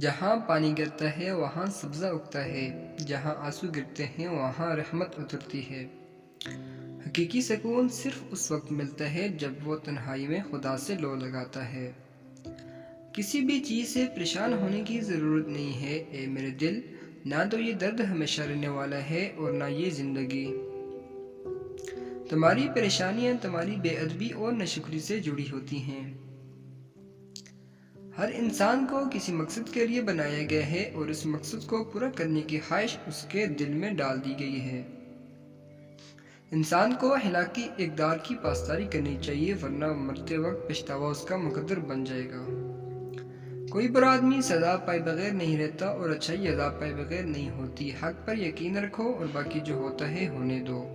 جہاں پانی گرتا ہے وہاں سبزہ اگتا ہے، جہاں آنسو گرتے ہیں وہاں رحمت اترتی ہے۔ حقیقی سکون صرف اس وقت ملتا ہے جب وہ تنہائی میں خدا سے لو لگاتا ہے۔ کسی بھی چیز سے پریشان ہونے کی ضرورت نہیں ہے اے میرے دل، نہ تو یہ درد ہمیشہ رہنے والا ہے اور نہ یہ زندگی۔ تمہاری پریشانیاں تمہاری بے ادبی اور ناشکری سے جڑی ہوتی ہیں۔ ہر انسان کو کسی مقصد کے لیے بنایا گیا ہے اور اس مقصد کو پورا کرنے کی خواہش اس کے دل میں ڈال دی گئی ہے۔ انسان کو ہلاکی اقدار کی پاسداری کرنی چاہیے، ورنہ مرتے وقت پچھتاوا اس کا مقدر بن جائے گا۔ کوئی برا آدمی سزا پائے بغیر نہیں رہتا اور اچھائی عذاب پائے بغیر نہیں ہوتی۔ حق پر یقین رکھو اور باقی جو ہوتا ہے ہونے دو۔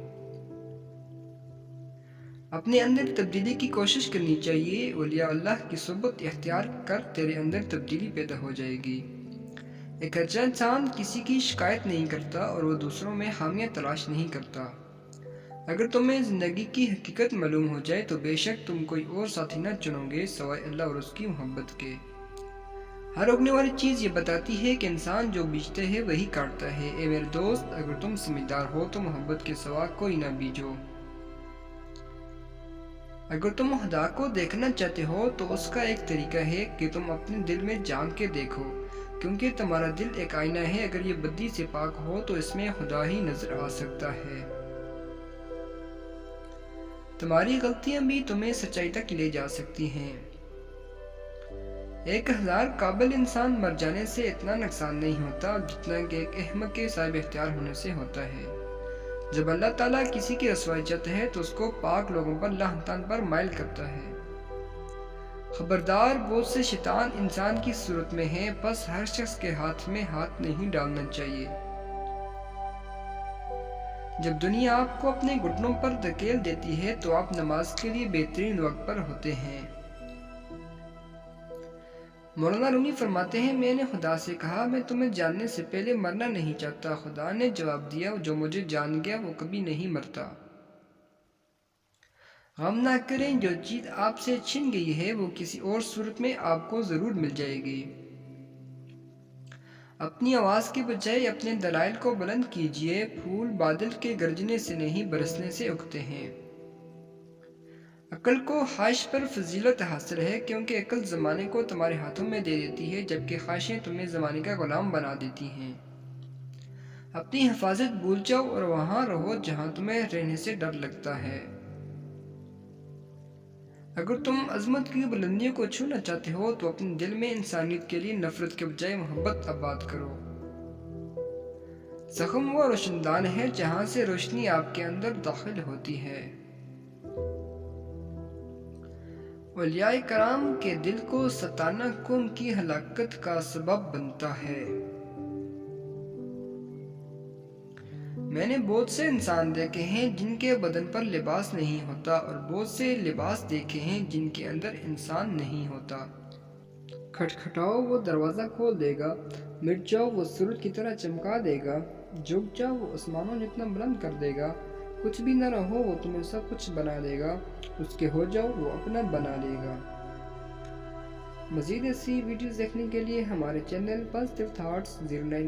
اپنے اندر تبدیلی کی کوشش کرنی چاہیے، اولیاء اللہ کی صحبت اختیار کر تیرے اندر تبدیلی پیدا ہو جائے گی۔ ایک اچھا انسان کسی کی شکایت نہیں کرتا اور وہ دوسروں میں خامیاں تلاش نہیں کرتا۔ اگر تمہیں زندگی کی حقیقت معلوم ہو جائے تو بے شک تم کوئی اور ساتھی نہ چنو گے سوائے اللہ اور اس کی محبت کے۔ ہر اگنے والی چیز یہ بتاتی ہے کہ انسان جو بیجتے ہے وہی کاٹتا ہے۔ اے میرے دوست، اگر تم سمجھدار ہو تو محبت کے سوا کوئی نہ بیجو۔ اگر تم خدا کو دیکھنا چاہتے ہو تو اس کا ایک طریقہ ہے کہ تم اپنے دل میں جھانک کے دیکھو، کیونکہ تمہارا دل ایک آئینہ ہے۔ اگر یہ بدی سے پاک ہو تو اس میں خدا ہی نظر آ سکتا ہے۔ تمہاری غلطیاں بھی تمہیں سچائی تک لے جا سکتی ہیں۔ 1000 قابل انسان مر جانے سے اتنا نقصان نہیں ہوتا جتنا کہ ایک احمق کے صاحب اختیار ہونے سے ہوتا ہے۔ جب اللہ تعالیٰ کسی کی رسوائی چاہتا ہے تو اس کو پاک لوگوں پر لعنت پر مائل کرتا ہے۔ خبردار، بہت سے شیطان انسان کی صورت میں ہیں، پس ہر شخص کے ہاتھ میں ہاتھ نہیں ڈالنا چاہیے۔ جب دنیا آپ کو اپنے گھٹنوں پر دھکیل دیتی ہے تو آپ نماز کے لیے بہترین وقت پر ہوتے ہیں۔ مولانا رومی فرماتے ہیں، میں نے خدا سے کہا میں تمہیں جاننے سے پہلے مرنا نہیں چاہتا۔ خدا نے جواب دیا، جو مجھے جان گیا وہ کبھی نہیں مرتا۔ غم نہ کریں، جو چیز آپ سے چھن گئی ہے وہ کسی اور صورت میں آپ کو ضرور مل جائے گی۔ اپنی آواز کے بجائے اپنے دلائل کو بلند کیجیے۔ پھول بادل کے گرجنے سے نہیں برسنے سے اگتے ہیں۔ عقل کو خواہش پر فضیلت حاصل ہے، کیونکہ عقل زمانے کو تمہارے ہاتھوں میں دے دیتی ہے، جبکہ خواہشیں تمہیں زمانے کا غلام بنا دیتی ہیں۔ اپنی حفاظت بھول جاؤ اور وہاں رہو جہاں تمہیں رہنے سے ڈر لگتا ہے۔ اگر تم عظمت کی بلندیوں کو چھونا چاہتے ہو تو اپنے دل میں انسانیت کے لیے نفرت کے بجائے محبت آباد کرو۔ زخم وہ روشن دان ہے جہاں سے روشنی آپ کے اندر داخل ہوتی ہے۔ اولیاء کرام کے دل کو ستانا قوم کی ہلاکت کا سبب بنتا ہے۔ میں نے بہت سے انسان دیکھے ہیں جن کے بدن پر لباس نہیں ہوتا، اور بہت سے لباس دیکھے ہیں جن کے اندر انسان نہیں ہوتا۔ کھٹکھٹاؤ وہ دروازہ کھول دے گا، مٹ جاؤ وہ سورج کی طرح چمکا دے گا، جھک جاؤ وہ آسمانوں جتنا بلند کر دے گا، کچھ بھی نہ رہو وہ تمہیں سب کچھ بنا دے گا، اس کے ہو جاؤ وہ اپنا بنا لے گا۔ مزید ایسی ویڈیوز دیکھنے کے لیے ہمارے چینل پازیٹیو تھاٹس 09